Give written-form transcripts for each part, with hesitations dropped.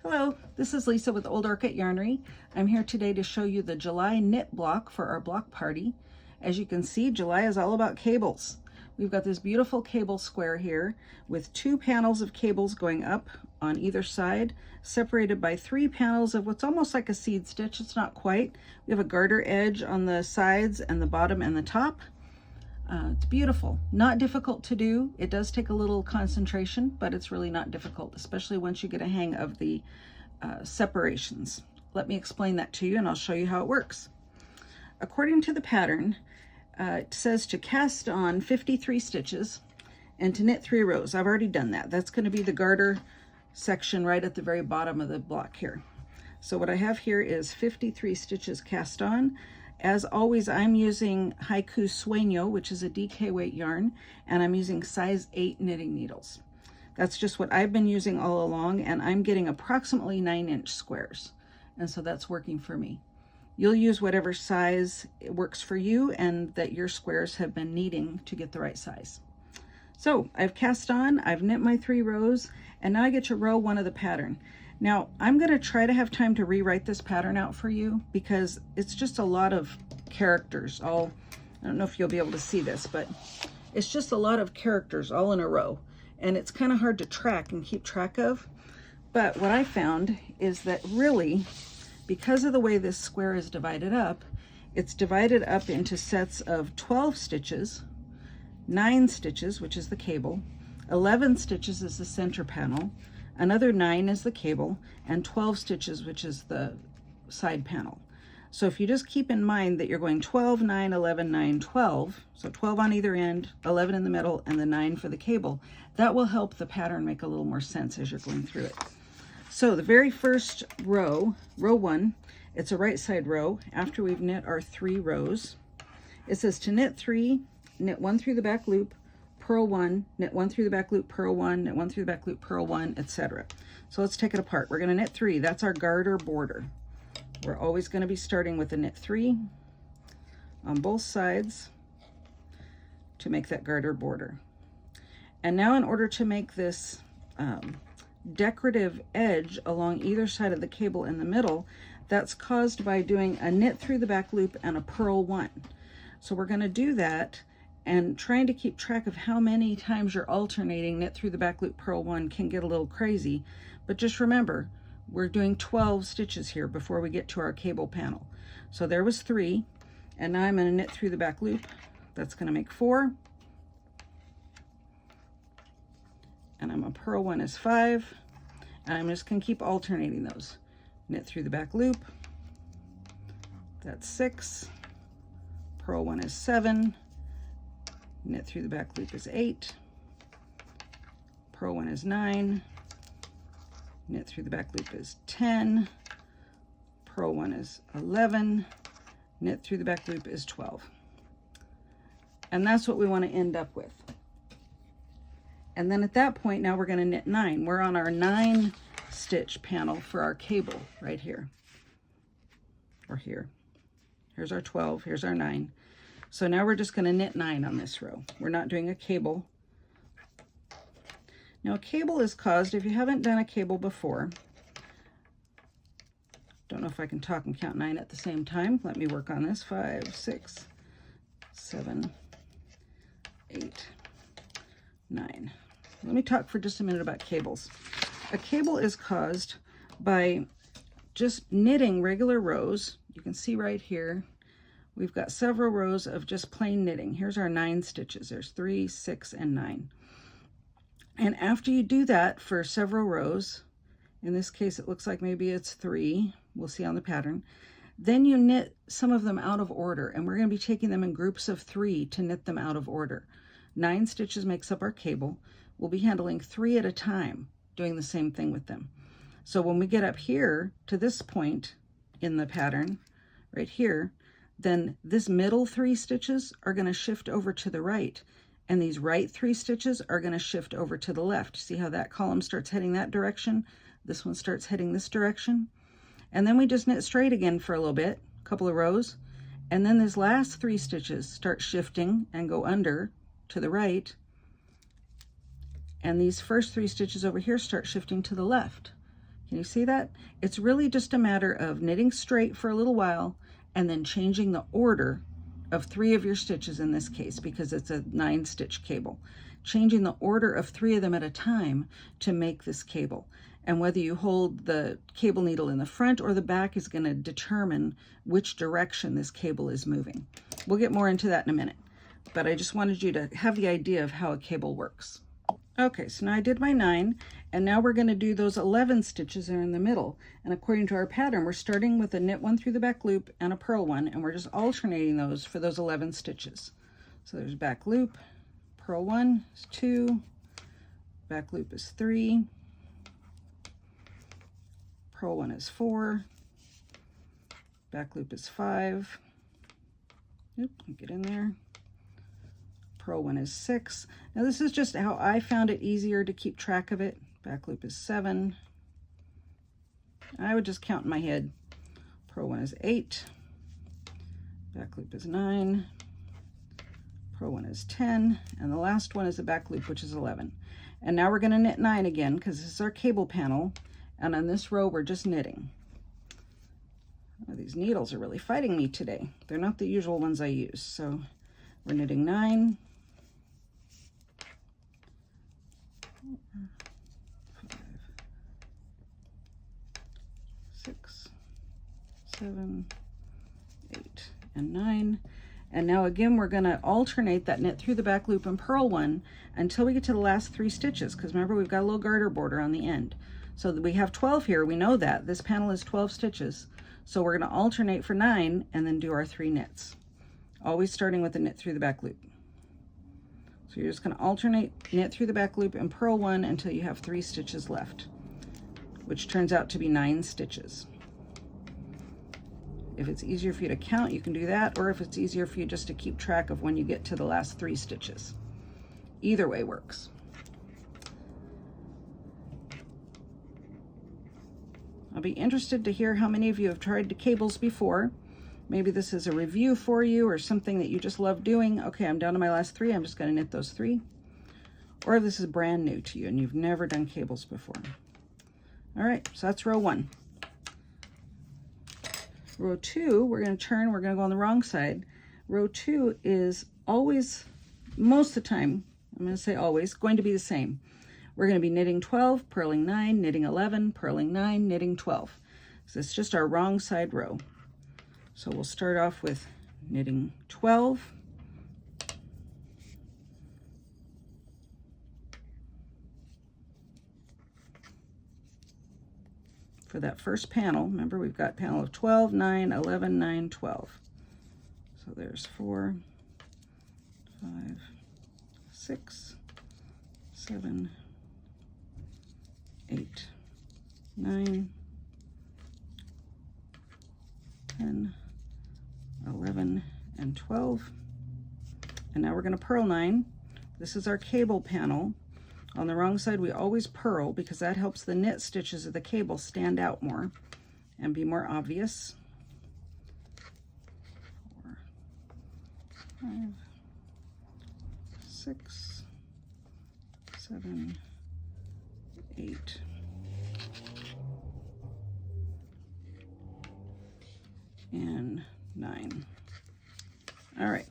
Hello, this is Lisa with Old Orchid Yarnery. I'm here today to show you the July knit block for our block party. As you can see, July is all about cables. We've got this beautiful cable square here with 2 panels of cables going up on either side, separated by 3 panels of what's almost like a seed stitch. It's not quite. We have a garter edge on the sides and the bottom and the top. It's beautiful, not difficult to do. It does take a little concentration, but it's really not difficult, especially once you get a hang of the separations. Let me explain that to you and I'll show you how it works. According to the pattern, it says to cast on 53 stitches and to knit 3 rows. I've already done that. That's going to be the garter section right at the very bottom of the block here. So what I have here is 53 stitches cast on. As always, I'm using Haiku Sueño, which is a DK weight yarn, and I'm using size 8 knitting needles. That's just what I've been using all along, and I'm getting approximately 9-inch squares, and so that's working for me. You'll use whatever size works for you and that your squares have been needing to get the right size. So I've cast on, I've knit my 3 rows, and now I get to row 1 of the pattern. Now, I'm going to try to have time to rewrite this pattern out for you because it's just a lot of characters. I don't know if you'll be able to see this, but it's just a lot of characters all in a row. And it's kind of hard to track and keep track of. But what I found is that really, because of the way this square is divided up, it's divided up into sets of 12 stitches, 9 stitches, which is the cable, 11 stitches is the center panel, another 9 is the cable, and 12 stitches, which is the side panel. So if you just keep in mind that you're going 12, 9, 11, 9, 12, so 12 on either end, 11 in the middle, and the 9 for the cable, that will help the pattern make a little more sense as you're going through it. So the very first row, row 1, it's a right side row after we've knit our 3 rows. It says to knit 3, knit 1 through the back loop, purl 1, knit 1 through the back loop, purl 1, knit 1 through the back loop, purl 1, etc. So let's take it apart. We're going to knit 3. That's our garter border. We're always going to be starting with a knit 3 on both sides to make that garter border. And now in order to make this decorative edge along either side of the cable in the middle, that's caused by doing a knit through the back loop and a purl 1. So we're going to do that, and trying to keep track of how many times you're alternating knit through the back loop, purl 1 can get a little crazy, but just remember, we're doing 12 stitches here before we get to our cable panel. So there was 3, and now I'm going to knit through the back loop. That's going to make 4, and I'm going to purl 1 is 5, and I'm just going to keep alternating those. Knit through the back loop, that's 6, purl 1 is 7, knit through the back loop is 8, purl 1 is 9, knit through the back loop is 10, purl 1 is 11, knit through the back loop is 12. And that's what we want to end up with. And then at that point, now we're going to knit 9. We're on our 9 stitch panel for our cable right here, or here. Here's our 12, here's our 9. So now we're just going to knit 9 on this row. We're not doing a cable. Now a cable is caused, if you haven't done a cable before, don't know if I can talk and count 9 at the same time. Let me work on this. 5, 6, 7, 8, 9. Let me talk for just a minute about cables. A cable is caused by just knitting regular rows. You can see right here, we've got several rows of just plain knitting. Here's our 9 stitches. There's 3, 6, and 9. And after you do that for several rows, in this case it looks like maybe it's 3, we'll see on the pattern, then you knit some of them out of order, and we're going to be taking them in groups of 3 to knit them out of order. 9 stitches makes up our cable. We'll be handling 3 at a time, doing the same thing with them. So when we get up here to this point in the pattern, right here, then this middle 3 stitches are going to shift over to the right, and these right 3 stitches are going to shift over to the left. See how that column starts heading that direction? This one starts heading this direction. And then we just knit straight again for a little bit, a couple of rows, and then these last 3 stitches start shifting and go under to the right, and these first 3 stitches over here start shifting to the left. Can you see that? It's really just a matter of knitting straight for a little while and then changing the order of 3 of your stitches in this case, because it's a 9-stitch cable. Changing the order of 3 of them at a time to make this cable. And whether you hold the cable needle in the front or the back is going to determine which direction this cable is moving. We'll get more into that in a minute, but I just wanted you to have the idea of how a cable works. Okay, so now I did my 9, and now we're going to do those 11 stitches that are in the middle. And according to our pattern, we're starting with a knit 1 through the back loop and a purl 1, and we're just alternating those for those 11 stitches. So there's back loop, purl 1 is 2, back loop is 3, purl 1 is 4, back loop is 5, get in there, purl 1 is 6. Now this is just how I found it easier to keep track of it. Back loop is 7. I would just count in my head. Purl 1 is 8. Back loop is 9. Purl 1 is 10. And the last one is the back loop, which is 11. And now we're going to knit 9 again, because this is our cable panel. And on this row, we're just knitting. Oh, these needles are really fighting me today. They're not the usual ones I use. So we're knitting 9. 5, 6, 7, 8, and 9. And now again, we're going to alternate that knit through the back loop and purl 1 until we get to the last 3 stitches, because remember, we've got a little garter border on the end. So we have 12 here. We know that this panel is 12 stitches. So we're going to alternate for 9 and then do our 3 knits, always starting with the knit through the back loop. So you're just going to alternate knit through the back loop and purl 1 until you have 3 stitches left, which turns out to be 9 stitches. If it's easier for you to count, you can do that, or if it's easier for you just to keep track of when you get to the last 3 stitches. Either way works. I'll be interested to hear how many of you have tried the cables before. Maybe this is a review for you or something that you just love doing. Okay, I'm down to my last 3. I'm just going to knit those 3. Or if this is brand new to you and you've never done cables before. All right, so that's row 1. Row 2, we're going to turn. We're going to go on the wrong side. Row 2 is always, most of the time, I'm going to say always, going to be the same. We're going to be knitting 12, purling 9, knitting 11, purling 9, knitting 12. So it's just our wrong side row. So we'll start off with knitting 12. For that first panel, remember we've got panel of 12, 9, 11, 9, 12. So there's 4, 5, 6, 7, 8, 9, 10, 11, and 12. And now we're going to purl 9. This is our cable panel. On the wrong side, we always purl because that helps the knit stitches of the cable stand out more and be more obvious. 4, 5, 6, 7, 8, and 9. All right,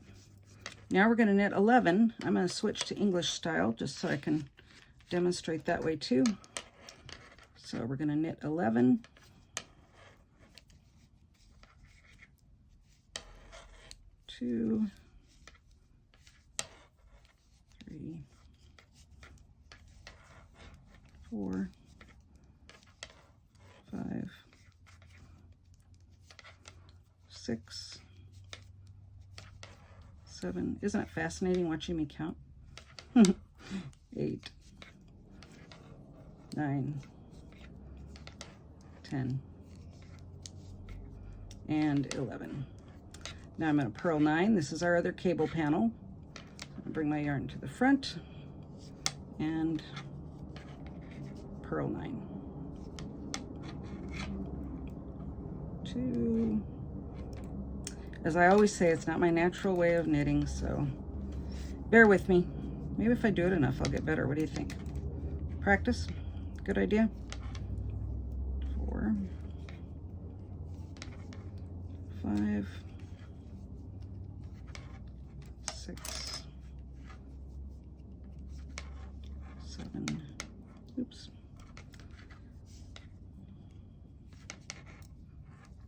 now we're going to knit 11. I'm going to switch to English style just so I can demonstrate that way too. So we're going to knit 11, 2, 3, 4, 5, 6, 7. Isn't it fascinating watching me count? 8, 9, 10, and 11. Now I'm going to purl 9. This is our other cable panel. I'm going to bring my yarn to the front and purl 9. 2. As I always say, it's not my natural way of knitting, so bear with me. Maybe if I do it enough, I'll get better. What do you think? Practice? Good idea? 5, 6, 7, oops,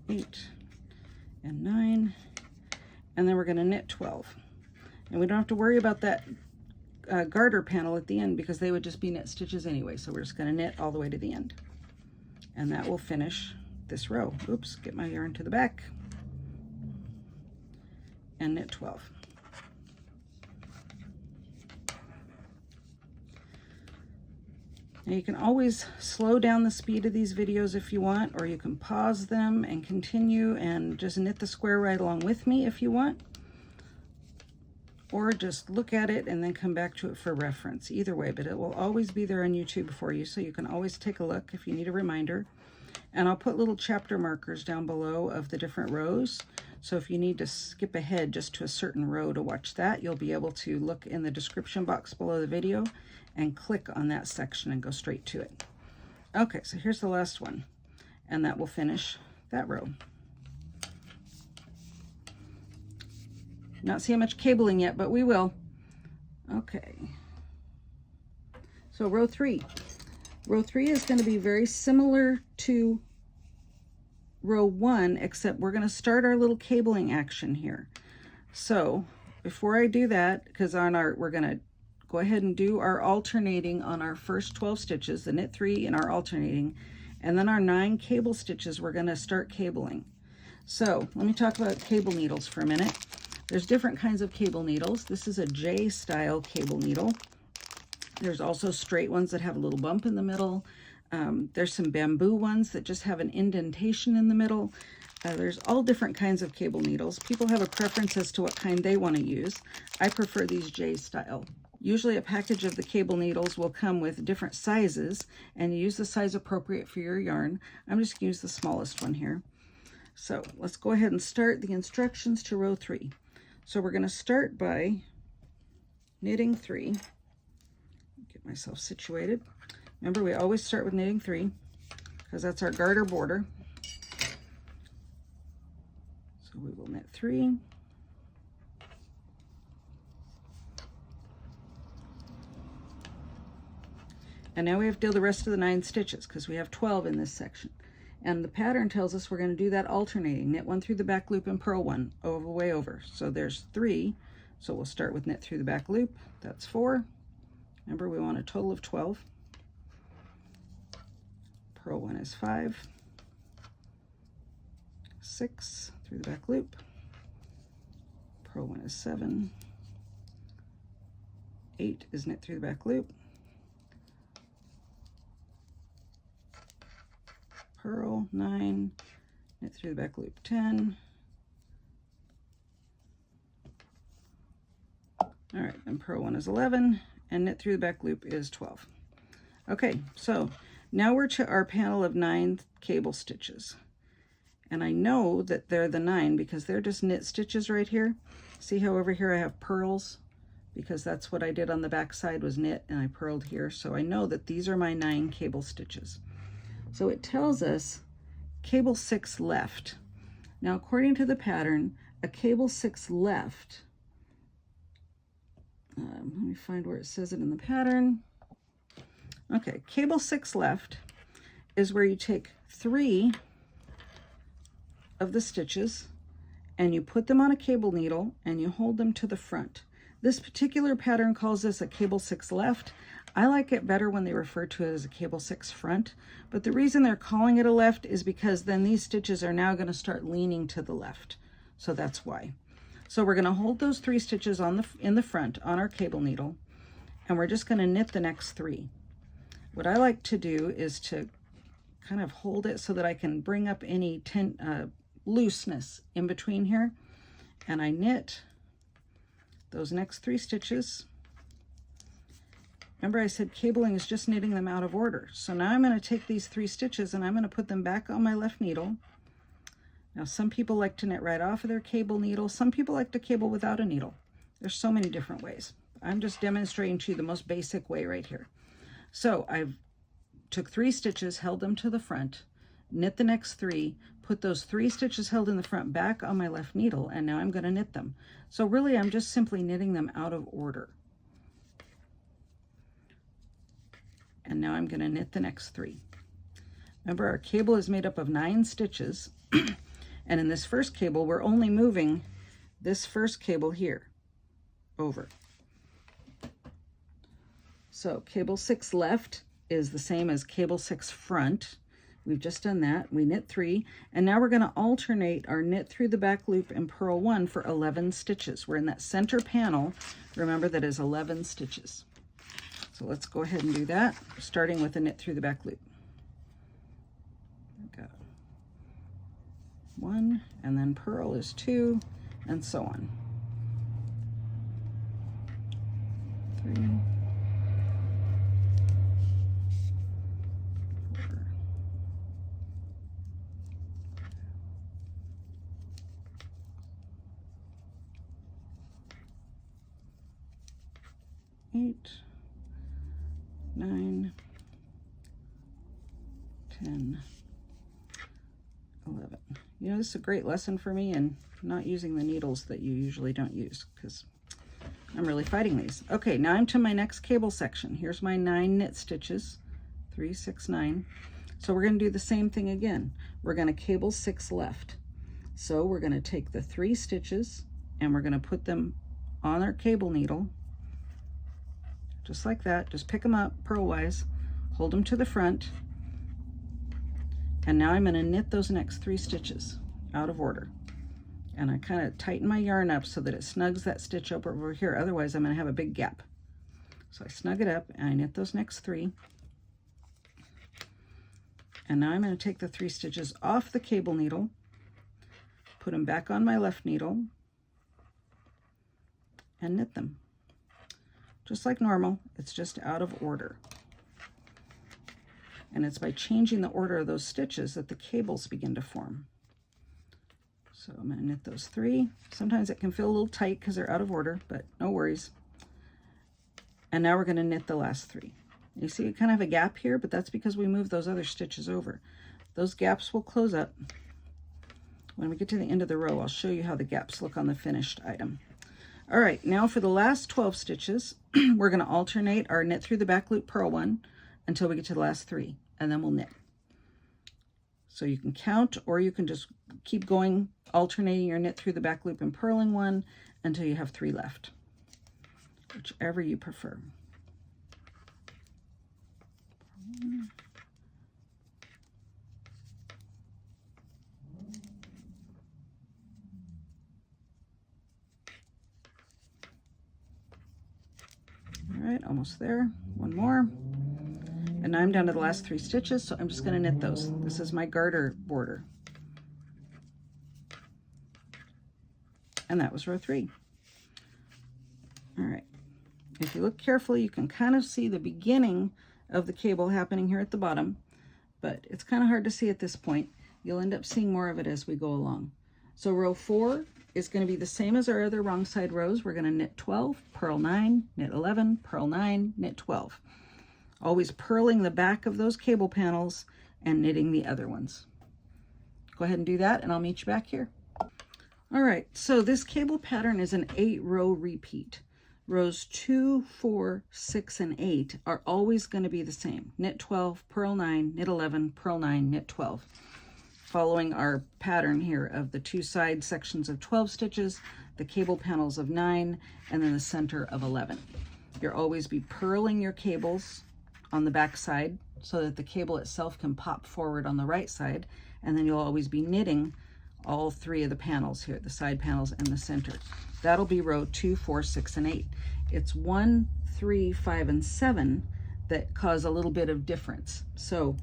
8, and 9, and then we're going to knit 12. And we don't have to worry about that garter panel at the end because they would just be knit stitches anyway. So we're just going to knit all the way to the end. And that will finish this row. Oops, get my yarn to the back. And knit 12. Now you can always slow down the speed of these videos if you want, or you can pause them and continue and just knit the square right along with me if you want. Or just look at it and then come back to it for reference. Either way, but it will always be there on YouTube for you, so you can always take a look if you need a reminder. And I'll put little chapter markers down below of the different rows. So if you need to skip ahead just to a certain row to watch that, you'll be able to look in the description box below the video and click on that section and go straight to it. Okay, so here's the last one, and that will finish that row. Not seeing much cabling yet, but we will. Okay. So row 3. Row 3 is going to be very similar to row 1, except we're going to start our little cabling action here. So before I do that, because we're going to go ahead and do our alternating on our first 12 stitches, the knit 3 and our alternating, and then our 9 cable stitches, we're going to start cabling. So let me talk about cable needles for a minute. There's different kinds of cable needles. This is a J style cable needle. There's also straight ones that have a little bump in the middle. There's some bamboo ones that just have an indentation in the middle. There's all different kinds of cable needles. People have a preference as to what kind they want to use. I prefer these J style. Usually a package of the cable needles will come with different sizes, and you use the size appropriate for your yarn. I'm just going to use the smallest one here. So let's go ahead and start the instructions to row 3. So we're going to start by knitting 3. Get myself situated. Remember, we always start with knitting 3 because that's our garter border. So we will knit 3. And now we have to do the rest of the 9 stitches because we have 12 in this section. And the pattern tells us we're going to do that alternating. Knit 1 through the back loop and purl 1 over, way over. So there's 3. So we'll start with knit through the back loop. That's 4. Remember, we want a total of 12. Purl 1 is 5. 6 through the back loop. Purl 1 is 7. 8 is knit through the back loop. Purl 9, knit through the back loop 10. All right, and purl 1 is 11, and knit through the back loop is 12. Okay, so now we're to our panel of 9 cable stitches. And I know that they're the 9 because they're just knit stitches right here. See how over here I have purls? Because that's what I did on the back side, was knit, and I purled here. So I know that these are my 9 cable stitches. So it tells us cable 6 left. Now, according to the pattern, a cable 6 left, let me find where it says it in the pattern. Okay, cable 6 left is where you take 3 of the stitches and you put them on a cable needle and you hold them to the front. This particular pattern calls this a cable 6 left. I like it better when they refer to it as a cable 6 front, but the reason they're calling it a left is because then these stitches are now going to start leaning to the left. So that's why. So we're going to hold those 3 stitches in the front on our cable needle, and we're just going to knit the next 3. What I like to do is to kind of hold it so that I can bring up any looseness in between here, and I knit those next 3 stitches. Remember, I said cabling is just knitting them out of order. So now I'm going to take these 3 stitches and I'm going to put them back on my left needle. Now, some people like to knit right off of their cable needle. Some people like to cable without a needle. There's so many different ways. I'm just demonstrating to you the most basic way right here. So I took 3 stitches, held them to the front, knit the next 3, put those 3 stitches held in the front back on my left needle, and now I'm going to knit them. So really I'm just simply knitting them out of order. And now I'm going to knit the next 3. Remember, our cable is made up of 9 stitches, and in this first cable we're only moving this first cable here over. So cable 6 left is the same as cable 6 front. We've just done that. We knit 3, and now we're going to alternate our knit through the back loop and purl 1 for 11 stitches. We're in that center panel, remember, that is 11 stitches. So let's go ahead and do that, starting with a knit through the back loop. Got 1, and then purl is 2, and so on. 3, 4, 8, 9, 10, 11. You know, this is a great lesson for me in not using the needles that you usually don't use, because I'm really fighting these. Okay, now I'm to my next cable section. Here's my 9 knit stitches, 3, 6, 9. So we're going to do the same thing again. We're going to cable 6 left. So we're going to take the 3 stitches and we're going to put them on our cable needle, just like that. Just pick them up purlwise, hold them to the front, and now I'm going to knit those next 3 stitches out of order. And I kind of tighten my yarn up so that it snugs that stitch up over here, otherwise I'm going to have a big gap. So I snug it up and I knit those next 3. And now I'm going to take the 3 stitches off the cable needle, put them back on my left needle, and knit them. Just like normal, it's just out of order. And it's by changing the order of those stitches that the cables begin to form. So I'm going to knit those 3. Sometimes it can feel a little tight because they're out of order, but no worries. And now we're going to knit the last 3. You see, you kind of have a gap here, but that's because we moved those other stitches over. Those gaps will close up. When we get to the end of the row, I'll show you how the gaps look on the finished item. All right, now for the last 12 stitches, we're going to alternate our knit through the back loop, purl 1 until we get to the last 3, and then we'll knit. So you can count, or you can just keep going, alternating your knit through the back loop and purling 1 until you have 3 left, whichever you prefer. All right, almost there. 1 more. And now I'm down to the last 3 stitches, so I'm just going to knit those. This is my garter border. And that was row 3. All right. If you look carefully, you can kind of see the beginning of the cable happening here at the bottom, but it's kind of hard to see at this point. You'll end up seeing more of it as we go along. So row 4 is going to be the same as our other wrong side rows. We're going to knit 12, purl 9, knit 11, purl 9, knit 12. Always purling the back of those cable panels and knitting the other ones. Go ahead and do that, and I'll meet you back here. All right, so this cable pattern is an 8-row repeat. Rows 2, 4, 6, and 8 are always going to be the same. Knit 12, purl 9, knit 11, purl 9, knit 12. Following our pattern here of the 2 side sections of 12 stitches, the cable panels of 9, and then the center of 11. You'll always be purling your cables on the back side so that the cable itself can pop forward on the right side, and then you'll always be knitting all 3 of the panels here, the side panels and the center. That'll be row 2, 4, 6, and 8. It's 1, 3, 5, and 7 that cause a little bit of difference. So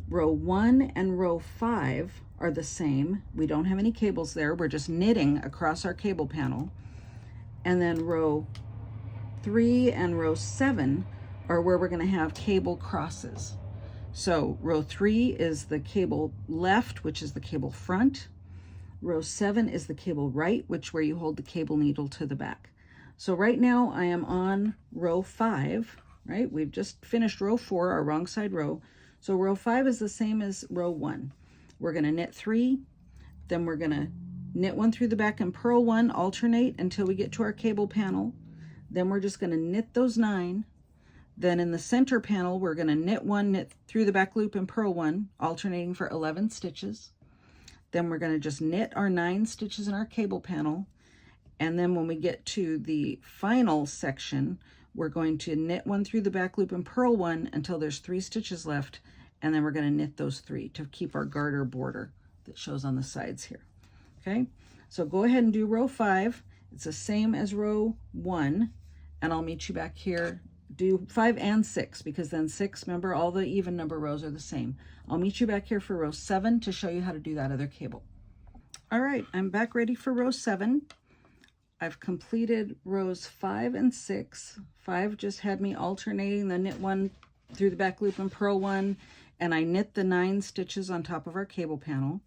row 1 and row 5 are the same. We don't have any cables there. We're just knitting across our cable panel. And then row 3 and row 7 are where we're going to have cable crosses. So row 3 is the cable left, which is the cable front. Row 7 is the cable right, which where you hold the cable needle to the back. So right now I am on row 5, right? We've just finished row 4, our wrong side row. So row 5 is the same as row 1. We're going to knit 3, then we're going to knit 1 through the back and purl 1, alternate until we get to our cable panel. Then we're just going to knit those 9. Then in the center panel, we're going to knit 1, knit through the back loop and purl 1, alternating for 11 stitches. Then we're going to just knit our 9 stitches in our cable panel. And then when we get to the final section, we're going to knit 1 through the back loop and purl 1 until there's 3 stitches left. And then we're going to knit those 3 to keep our garter border that shows on the sides here. Okay, so go ahead and do row 5. It's the same as row 1, and I'll meet you back here. Do 5 and 6, because then 6, remember, all the even number rows are the same. I'll meet you back here for row 7 to show you how to do that other cable. All right, I'm back ready for row 7. I've completed rows 5 and 6. 5 just had me alternating the knit 1 through the back loop and purl 1, and I knit the 9 stitches on top of our cable panel,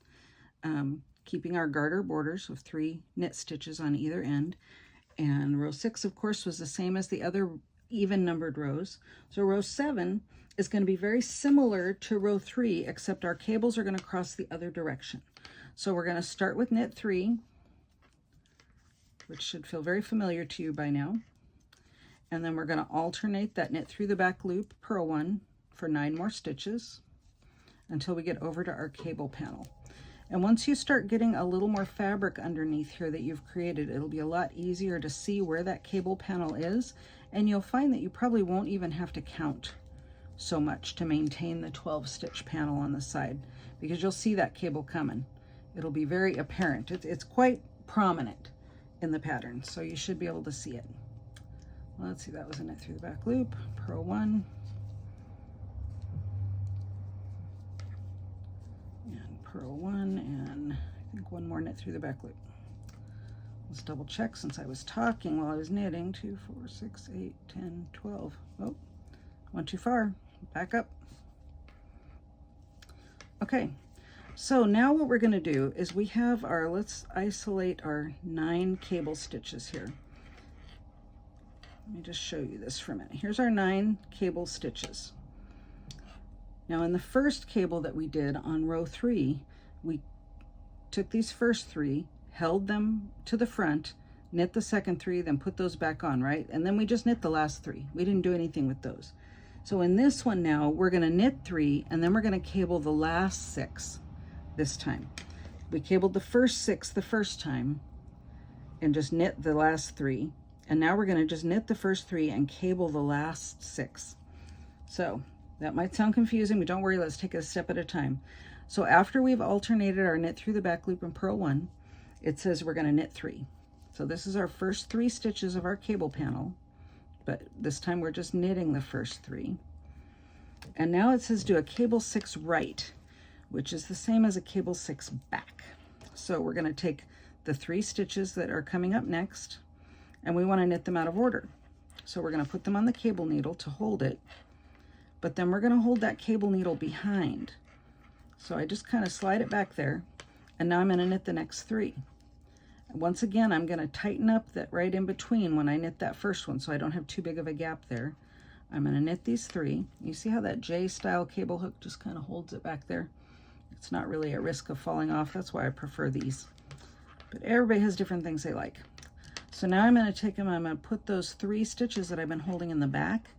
keeping our garter borders with 3 knit stitches on either end. And row 6, of course, was the same as the other even numbered rows. So row 7 is going to be very similar to row 3, except our cables are going to cross the other direction. So we're going to start with knit 3, which should feel very familiar to you by now. And then we're going to alternate that knit through the back loop, purl 1 for 9 more stitches until we get over to our cable panel. And once you start getting a little more fabric underneath here that you've created, it'll be a lot easier to see where that cable panel is, and you'll find that you probably won't even have to count so much to maintain the 12 stitch panel on the side, because you'll see that cable coming. It'll be very apparent. It's quite prominent in the pattern, so you should be able to see it. Well, let's see, that was a knit through the back loop, purl 1, and purl 1, and I think 1 more knit through the back loop. Let's double check since I was talking while I was knitting. 2, 4, 6, 8, 10, 12. Oh, went too far. Back up. Okay, so now what we're going to do is we have our, let's isolate our 9 cable stitches here. Let me just show you this for a minute. Here's our 9 cable stitches. Now in the first cable that we did on row 3, we took these first 3, held them to the front, knit the second 3, then put those back on, right? And then we just knit the last 3. We didn't do anything with those. So in this one now, we're going to knit 3, and then we're going to cable the last 6 this time. We cabled the first 6 the first time and just knit the last 3. And now we're going to just knit the first 3 and cable the last 6. So that might sound confusing, but don't worry, let's take it a step at a time. So after we've alternated our knit through the back loop and purl 1, it says we're going to knit 3. So this is our first 3 stitches of our cable panel, but this time we're just knitting the first 3. And now it says do a cable 6 right, which is the same as a cable 6 back. So we're going to take the 3 stitches that are coming up next, and we want to knit them out of order. So we're going to put them on the cable needle to hold it, but then we're going to hold that cable needle behind. So I just kind of slide it back there, and now I'm going to knit the next 3. Once again, I'm going to tighten up that right in between when I knit that first one so I don't have too big of a gap there. I'm going to knit these 3. You see how that J-style cable hook just kind of holds it back there? It's not really at risk of falling off. That's why I prefer these. But everybody has different things they like. So now I'm going to take them, I'm going to put those 3 stitches that I've been holding in the back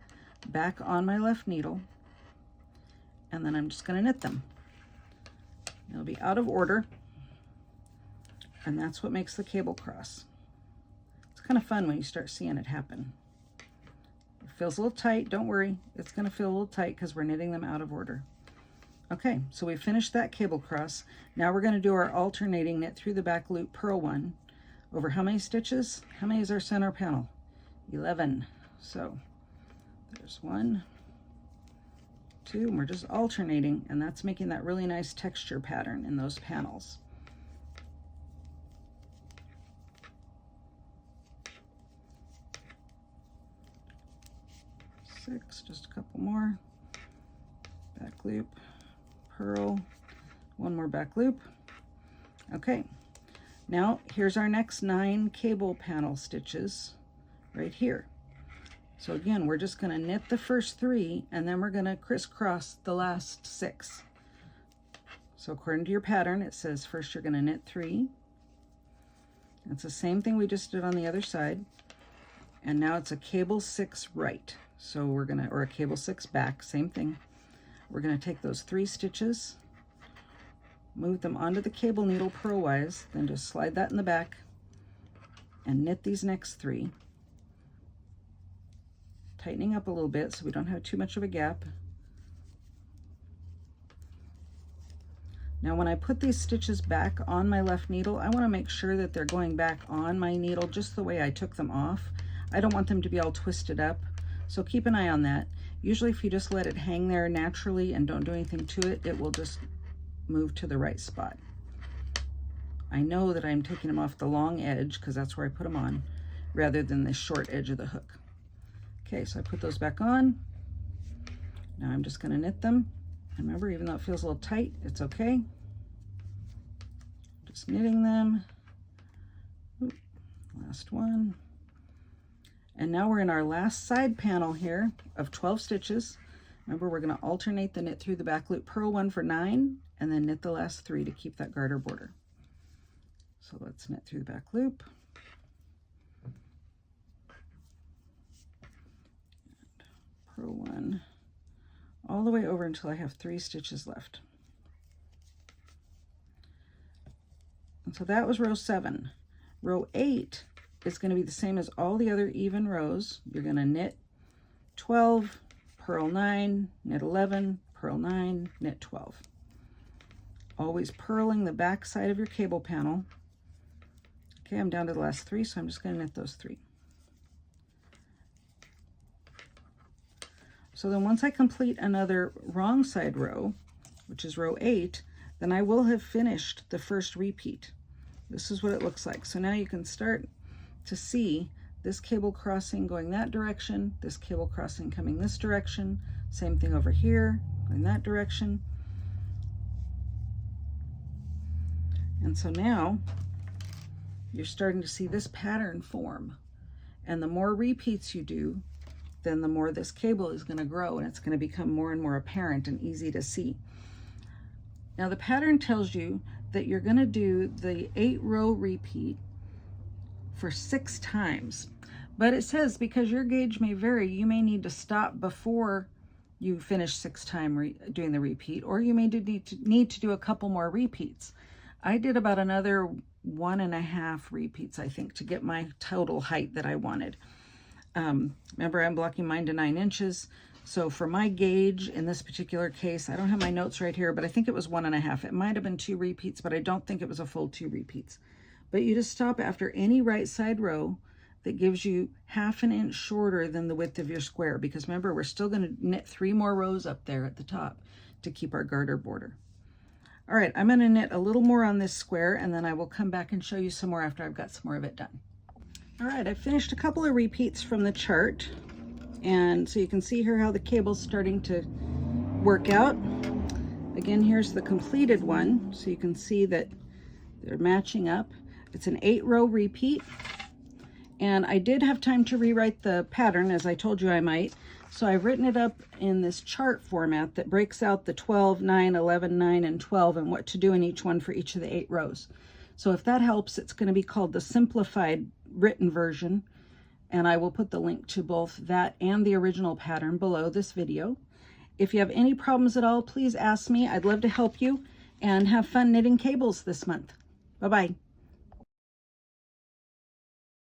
on my left needle, and then I'm just going to knit them. It'll be out of order, and that's what makes the cable cross. It's kind of fun when you start seeing it happen. It feels a little tight, don't worry. It's going to feel a little tight because we're knitting them out of order. Okay, so we finished that cable cross. Now we're going to do our alternating knit through the back loop, purl 1, over how many stitches? How many is our center panel? 11. So there's 1, 2, and we're just alternating, and that's making that really nice texture pattern in those panels. 6, just a couple more. Back loop, purl, 1 more back loop. Okay, now here's our next 9 cable panel stitches right here. So again, we're just going to knit the first 3, and then we're going to crisscross the last 6. So according to your pattern, it says first you're going to knit 3. It's the same thing we just did on the other side. And now it's a cable 6 right. So we're going to, or a cable 6 back, same thing. We're going to take those 3 stitches, move them onto the cable needle purlwise, then just slide that in the back and knit these next 3. Tightening up a little bit so we don't have too much of a gap. Now when I put these stitches back on my left needle, I want to make sure that they're going back on my needle just the way I took them off. I don't want them to be all twisted up, so keep an eye on that. Usually if you just let it hang there naturally and don't do anything to it, it will just move to the right spot. I know that I'm taking them off the long edge because that's where I put them on, rather than the short edge of the hook. Okay, so I put those back on. Now I'm just going to knit them. And remember, even though it feels a little tight, it's okay. Just knitting them. Oop, last one. And now we're in our last side panel here of 12 stitches. Remember, we're going to alternate the knit through the back loop purl 1 for 9, and then knit the last 3 to keep that garter border. So let's knit through the back loop. And purl 1 all the way over until I have 3 stitches left. And so that was row 7. Row 8 is going to be the same as all the other even rows. You're going to knit 12, purl 9, knit 11, purl 9, knit 12. Always purling the back side of your cable panel. Okay, I'm down to the last 3, so I'm just going to knit those 3. So then once I complete another wrong side row, which is row 8, then I will have finished the first repeat. This is what it looks like. So now you can start to see this cable crossing going that direction, this cable crossing coming this direction, same thing over here, going that direction. And so now you're starting to see this pattern form. And the more repeats you do, then the more this cable is going to grow, and it's going to become more and more apparent and easy to see. Now the pattern tells you that you're going to do the 8-row repeat for 6 times, but it says because your gauge may vary, you may need to stop before you finish 6 times doing the repeat, or you may need to do a couple more repeats. I did about another 1.5 repeats, I think, to get my total height that I wanted. Remember, I'm blocking mine to 9 inches. So for my gauge in this particular case, I don't have my notes right here, but I think it was 1.5. It might have been 2 repeats, but I don't think it was a full 2 repeats. But you just stop after any right side row that gives you 1/2 inch shorter than the width of your square, because remember, we're still going to knit 3 more rows up there at the top to keep our garter border. All right, I'm going to knit a little more on this square, and then I will come back and show you some more after I've got some more of it done. All right, I finished a couple of repeats from the chart, and so you can see here how the cable's starting to work out. Again, here's the completed one, so you can see that they're matching up. It's an 8-row repeat, and I did have time to rewrite the pattern, as I told you I might, so I've written it up in this chart format that breaks out the 12, 9, 11, 9, and 12, and what to do in each one for each of the 8 rows. So if that helps, it's going to be called the Simplified written version, and I will put the link to both that and the original pattern below this video. If you have any problems at all, please ask me. I'd love to help you, and have fun knitting cables this month. Bye-bye.